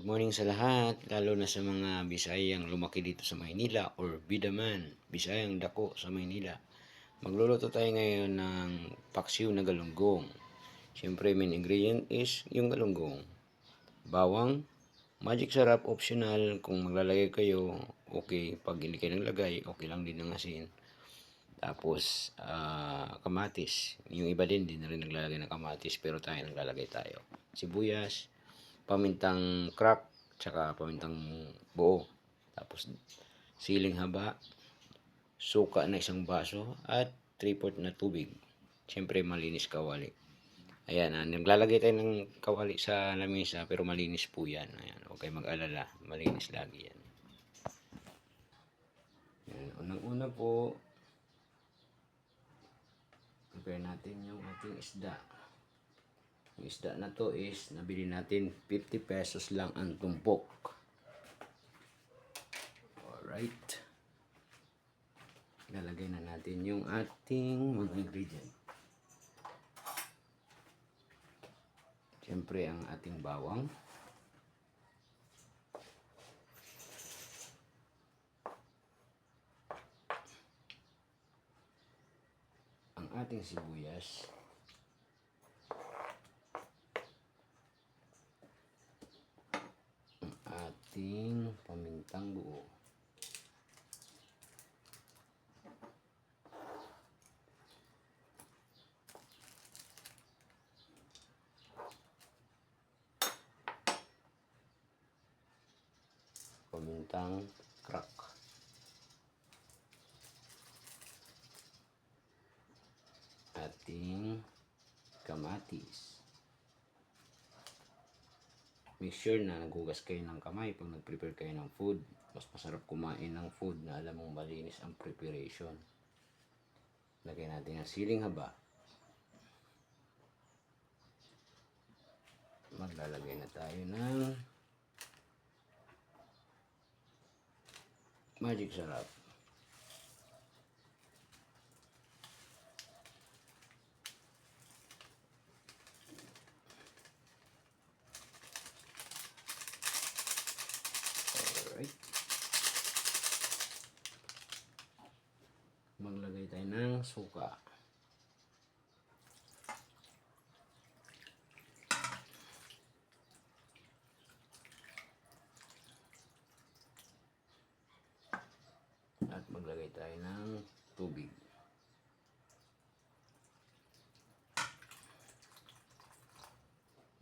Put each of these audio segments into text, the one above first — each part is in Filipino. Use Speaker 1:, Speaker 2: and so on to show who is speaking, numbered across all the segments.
Speaker 1: morning sa lahat, lalo na sa mga Bisayang lumaki dito sa Maynila or Bidaman, Bisayang dako sa Maynila. Magluluto tayo ngayon ng paksiw na galunggong. Siyempre, main ingredient is yung galunggong. Bawang, magic sarap, optional. Kung maglalagay kayo, okay. Pag hindi kayo naglagay, okay lang din ng asin. Tapos, kamatis. Yung iba din, din na rin naglalagay ng kamatis, pero tayo naglalagay tayo. Sibuyas, pamintang crack, tsaka pamintang buo. Tapos, siling haba, suka na isang baso, at 3/4 na tubig. Siyempre, malinis kawali. Ayan, naglalagay tayo ng kawali sa lamesa, pero malinis po yan. Ayan, huwag kayo mag-alala, malinis lagi yan. Ayan, unang-una po, prepare natin yung ating isda. Yung isda na to is nabili natin 50 pesos lang ang tumpok. Alright. Lalagay na natin yung ating mga ingredient. Siyempre ang ating bawang. Ang ating sibuyas. Ang ating pamintang buo. Pamintang crack. Ating kamatis. Make sure na nagugas kayo ng kamay pag nag-prepare kayo ng food. Mas masarap kumain ng food na alam mong malinis ang preparation. Lagay natin ang siling haba. Maglalagay na tayo ng magic sarap. Alright. Maglagay tayo ng suka. At maglagay tayo ng tubig.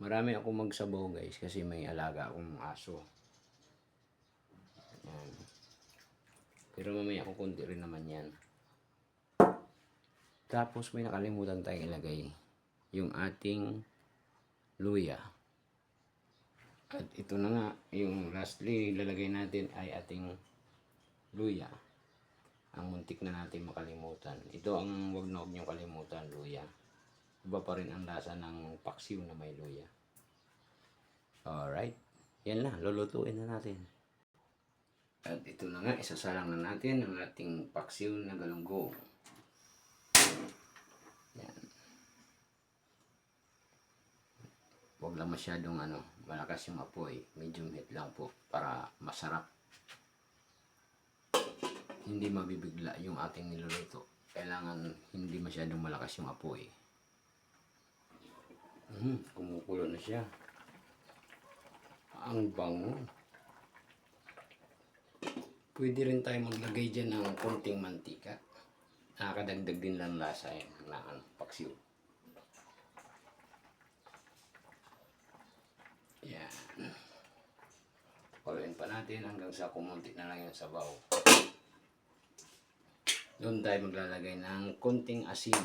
Speaker 1: Marami akong magsabaw guys kasi may alaga akong aso. Ayan. Pero mamaya ako konti rin naman yan. Tapos may nakalimutan tayong ilagay. Yung ating luya. At ito na nga, yung lastly lalagay natin ay ating luya. Ang muntik na natin makalimutan. Ito ang wag na huwag niyong kalimutan, luya. Iba pa rin ang lasa ng paksiw na may luya. Alright. Yan na, lulutuin na natin. At ito na nga, isasalang na natin ang ating paksiw na galunggong. Yan. Huwag lang masyadong malakas yung apoy. Medium heat lang po para masarap. Hindi mabibigla yung ating niluluto. Kailangan hindi masyadong malakas yung apoy. Kumukulo na siya. Ang bango. Pwede rin tayo maglagay dyan ng konting mantika. Nakakadagdag din lang lasa yan ng paksiw. Yan. Paluin pa natin hanggang sa kumunti na lang yung sabaw. Doon tayo maglalagay ng konting asin.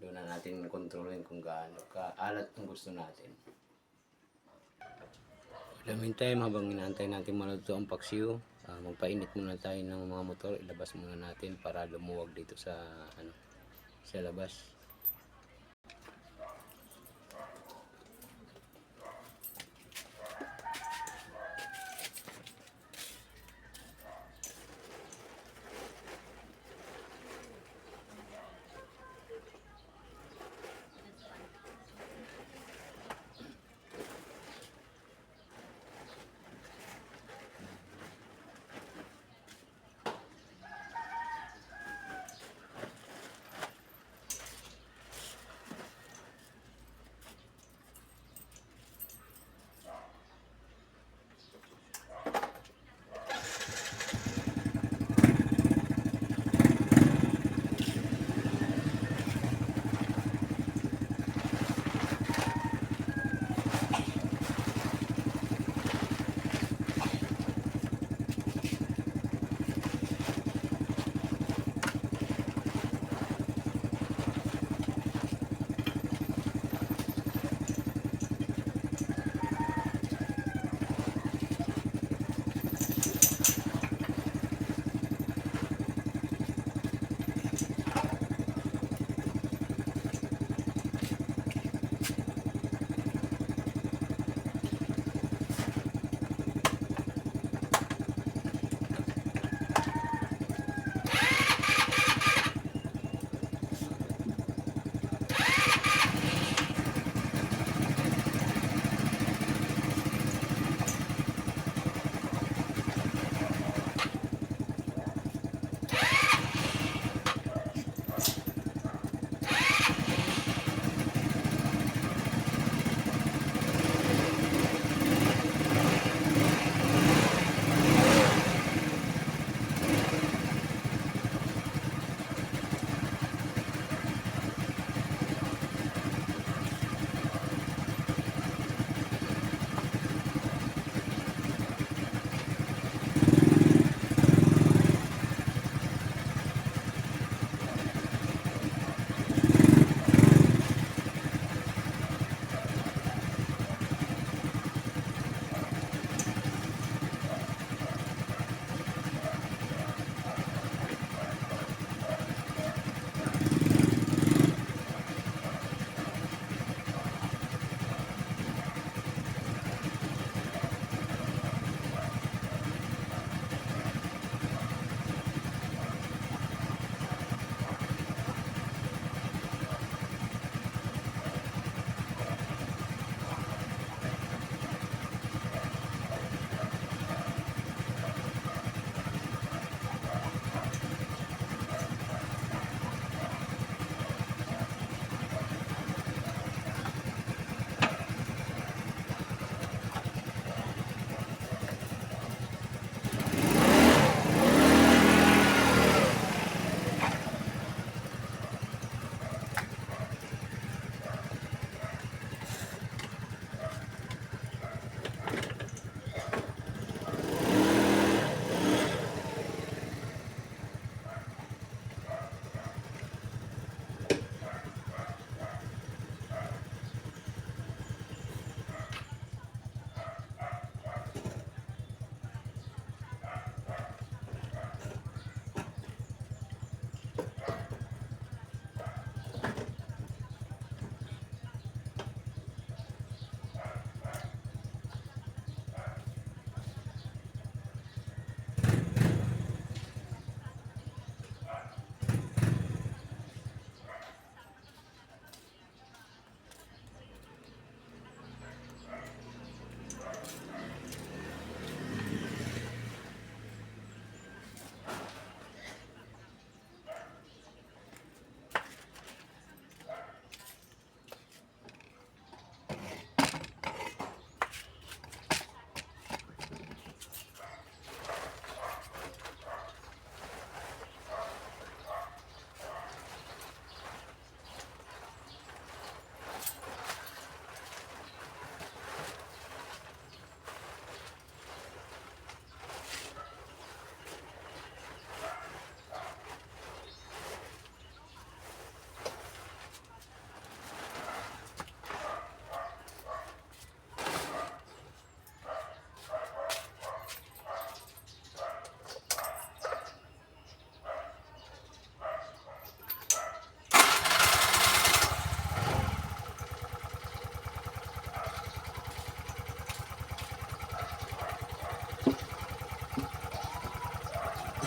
Speaker 1: Doon na natin kontrolin kung gaano kaalat ang gusto natin. In the meantime, habang inaantay natin maluto ang paksiw, magpainit muna tayo ng mga motor. Ilabas muna natin para lumuwag dito sa labas.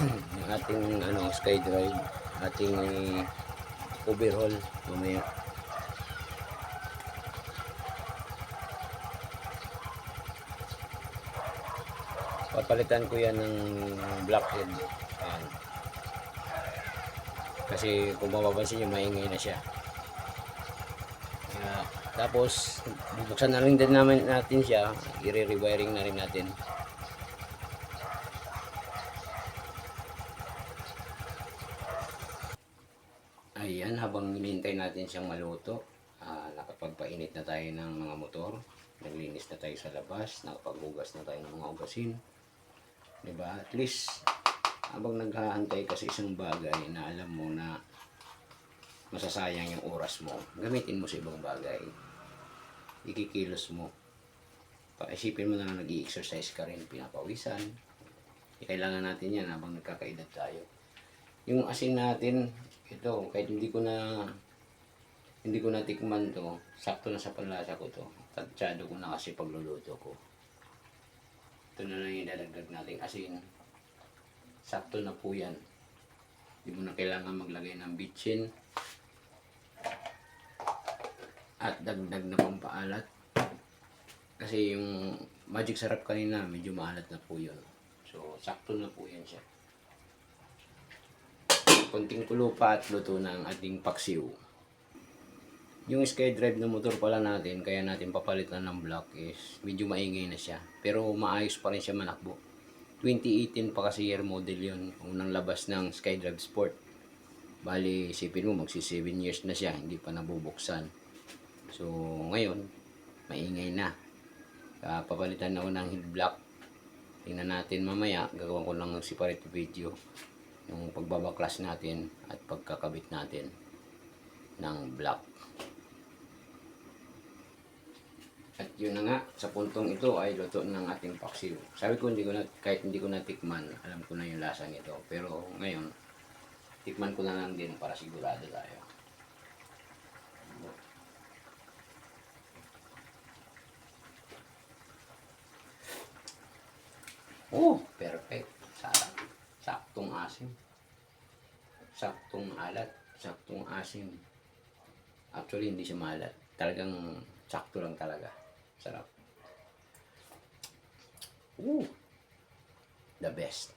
Speaker 1: yung ating SkyDrive, ating overhaul mamaya. Papalitan ko yan ng blockhead. Ayan. Kasi kung mapapansin nyo, maingay na siya. Tapos bubuksan na rin din natin siya, i-rewiring na rin natin. Ayan, habang hinihintay natin siyang maluto, nakapagpainit na tayo ng mga motor, naglinis na tayo sa labas, nakapaghugas na tayo ng mga hugasin, diba? At least habang naghahantay kasi isang bagay na alam mo na masasayang yung oras mo, gamitin mo sa ibang bagay, ikikilos mo. Paisipin mo na lang nag-i-exercise ka rin, pinapawisan. Kailangan natin yan habang nagkakaedad tayo. Yung asin natin, ito, kahit hindi ko na tikman to, sakto na sa panlasa ko to. Tatsado ko na kasi pagluluto ko. Ito na lang yung dadagdag nating asin. Sakto na po yan. Hindi mo na kailangan maglagay ng bitchin. At dagdag na pampaalat. Kasi yung magic sarap kanina, medyo maalat na po yun. So, sakto na po yan siya. Konting kulo pa at luto na ang ating paksiw. Yung SkyDrive na motor pala natin, kaya natin papalitan ng block is medyo maingay na siya. Pero maayos pa rin siya manakbo. 2018 pa kasi year model yun. Unang labas ng SkyDrive Sport. Bali, isipin mo, magsi 7 years na siya, hindi pa nabubuksan. So, ngayon, maingay na. Papalitan na ako ng head block. Tingnan natin mamaya, gagawin ko lang ng separate video yung pagbabaklas natin at pagkakabit natin ng block. At yun na nga, sa puntong ito ay luto ng ating paksiw. Sabi ko, kahit hindi ko natikman, alam ko na yung lasa nito. Pero ngayon, tikman ko na lang din para sigurado tayo. Oh, perfect. Sarap. Saktong asim. Saktong alat. Saktong asim. Actually, hindi siya maalat. Talagang sakto lang talaga. Sarap. The best.